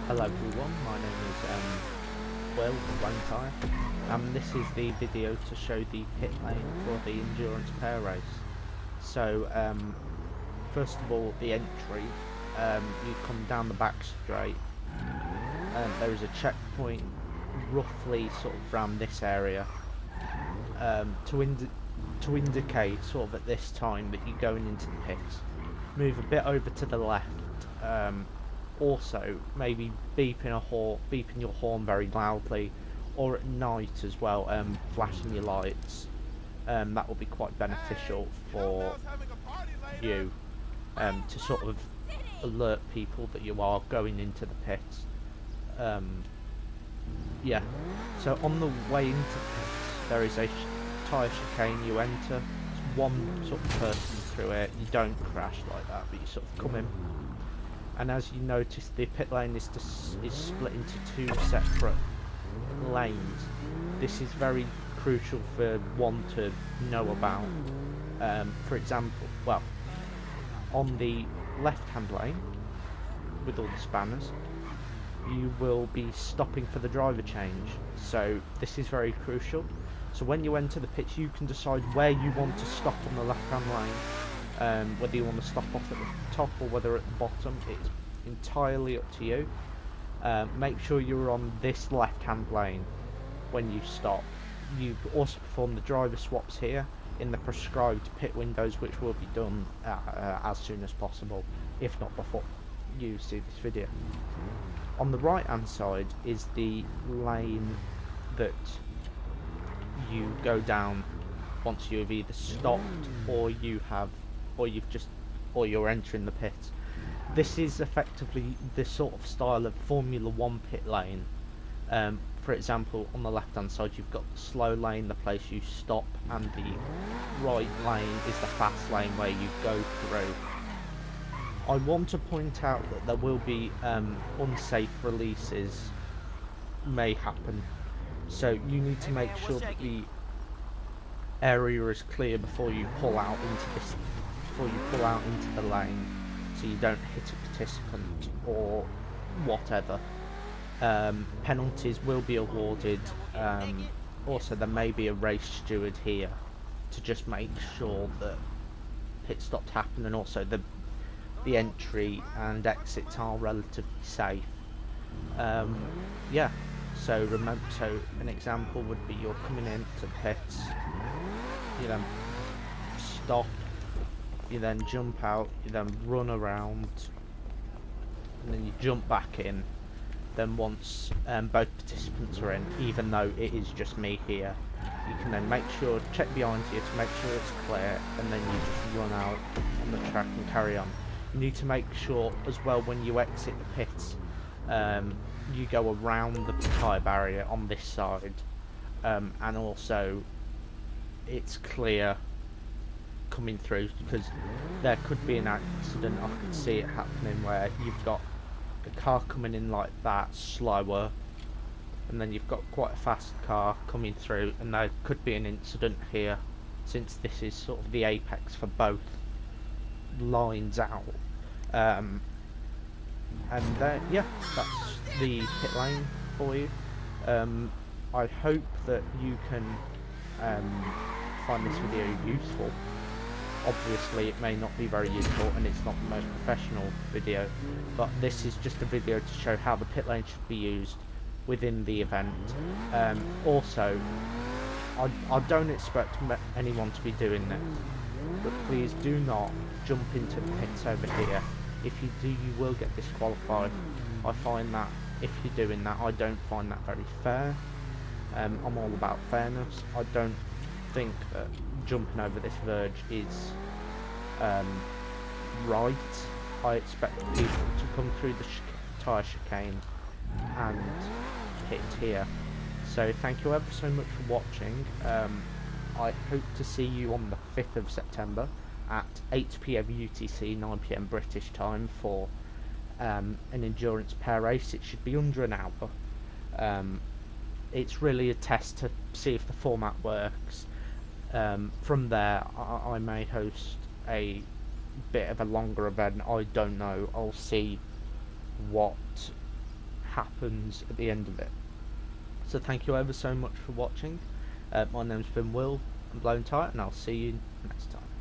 Hello everyone, my name is Will from Lone Tyre, and this is the video to show the pit lane for the endurance pair race. So first of all, the entry, you come down the back straight, and there is a checkpoint roughly sort of around this area to indicate sort of at this time that you're going into the pits. Move a bit over to the left. Also, maybe beeping your horn very loudly, or at night as well, flashing your lights. That will be quite beneficial for you to sort of alert people that you are going into the pits. Yeah. So on the way into pits, there is a tyre chicane. You enter. It's one sort of person through it. You don't crash like that, but you sort of come in. And as you notice, the pit lane is split into two separate lanes. This is very crucial for one to know about. For example, well, on the left-hand lane, with all the spanners, you will be stopping for the driver change. So this is very crucial. So when you enter the pits, you can decide where you want to stop on the left-hand lane. Whether you want to stop off at the top or whether at the bottom, it's entirely up to you. Make sure you're on this left-hand lane when you stop. You also perform the driver swaps here in the prescribed pit windows, which will be done as soon as possible, if not before you see this video. On the right-hand side is the lane that you go down once you have either stopped or you're entering the pits. This is effectively the sort of style of Formula 1 pit lane. For example, on the left hand side you've got the slow lane, the place you stop, and the right lane is the fast lane where you go through. I want to point out that there will be unsafe releases may happen, so you need to make sure that the area is clear before you pull out into the lane, so you don't hit a participant or whatever. Penalties will be awarded. Also, there may be a race steward here to just make sure that pit stops happen, and also the entry and exits are relatively safe. Yeah. So remember, an example would be you're coming into pits, you then stop, you then jump out, you then run around, and then you jump back in. Then once both participants are in, even though it is just me here, you can then check behind you to make sure it's clear, and then you just run out on the track and carry on. You need to make sure as well when you exit the pits, you go around the tyre barrier on this side, and also it's clear coming through, because there could be an accident. I could see it happening where you've got a car coming in like that, slower, and then you've got quite a fast car coming through, and there could be an incident here, since this is sort of the apex for both lines out. And yeah, that's the pit lane for you. I hope that you can find this video useful. Obviously it may not be very useful, and it's not the most professional video, but this is just a video to show how the pit lane should be used within the event. Also, I don't expect anyone to be doing this, but please do not jump into the pits over here. If you do, you will get disqualified. I find that if you're doing that, I don't find that very fair. I'm all about fairness. I don't think that jumping over this verge is right. I expect people to come through the tyre chicane and hit here. So thank you ever so much for watching. I hope to see you on the 5th of September at 8 PM UTC, 9 PM British time for an endurance pair race. It should be under an hour. It's really a test to see if the format works. From there, I may host a bit of a longer event. I don't know. I'll see what happens at the end of it. So thank you ever so much for watching. My name's been Will, I'm Blown Tight, and I'll see you next time.